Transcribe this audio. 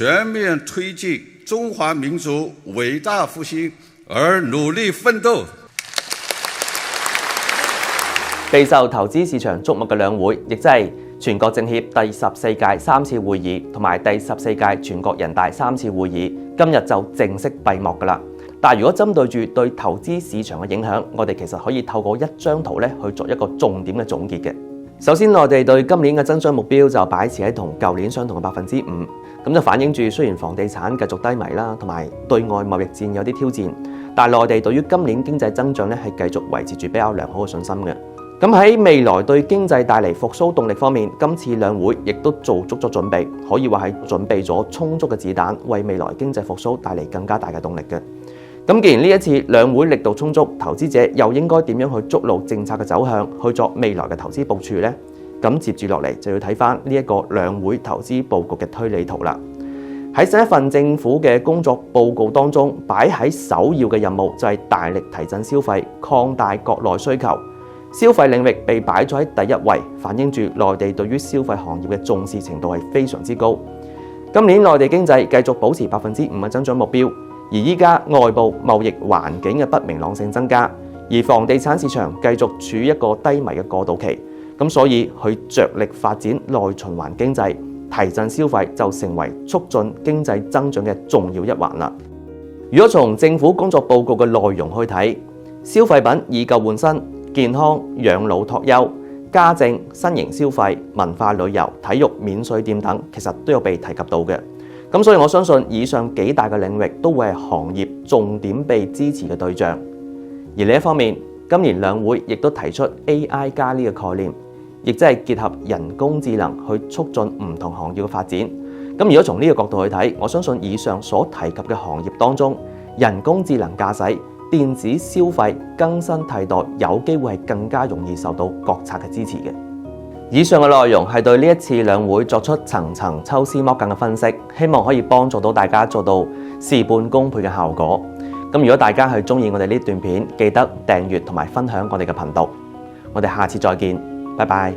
全面推進中華民族偉大復興而努力奮鬥。備受投資市場矚目嘅兩會，亦即係全國政協第14屆3次會議同埋第14屆全國人大3次會議，今日就正式閉幕㗎啦。但係如果針對住對投資市場嘅影響，我哋其實可以透過一張圖咧去作一個重點嘅總結嘅。首先，內地對今年嘅增長目標就擺設喺同舊年相同嘅5%，咁就反映住雖然房地產繼續低迷啦，同埋對外貿易戰有啲挑戰，但係內地對於今年經濟增長咧係繼續維持住比較良好嘅信心嘅。咁喺未來對經濟帶嚟復甦動力方面，今次兩會亦都做足咗準備，可以話係準備咗充足嘅子彈，為未來經濟復甦帶嚟更加大嘅動力嘅。咁既然呢一次兩會力度充足，投資者又應該點樣去捉牢政策嘅走向，去作未來嘅投資部署呢？咁接住落嚟就要睇翻呢一個兩會投資佈局嘅推理圖啦。喺上一份政府嘅工作報告當中，擺喺首要嘅任務就係大力提振消費，擴大國內需求。消費領域被擺咗喺第一位，反映住內地對於消費行業嘅重視程度係非常之高。今年內地經濟繼續保持5%嘅增長目標。而依家外部貿易環境嘅不明朗性增加，而房地產市場繼續處於一個低迷嘅過渡期，咁所以佢着力發展內循環經濟，提振消費就成為促進經濟增長嘅重要一環啦。如果從政府工作報告嘅內容去睇，消費品以舊換新、健康、養老託優、家政、新型消費、文化旅遊、體育免稅店等，其實都有被提及到嘅。咁所以我相信以上幾大嘅領域都會係行業重點被支持嘅對象。而另一方面，今年兩會亦都提出 AI 加呢個概念，亦即係結合人工智能去促進唔同行業嘅發展。咁如果從呢個角度去睇，我相信以上所提及嘅行業當中，人工智能駕駛、電子消費、更新替代有機會係更加容易受到國策嘅支持嘅。以上嘅內容係對呢一次兩會作出層層抽絲剝繭嘅分析，希望可以幫助到大家做到事半功倍嘅效果。咁如果大家係中意我哋呢段片，記得訂閱同埋分享我哋嘅頻道。我哋下次再見，拜拜。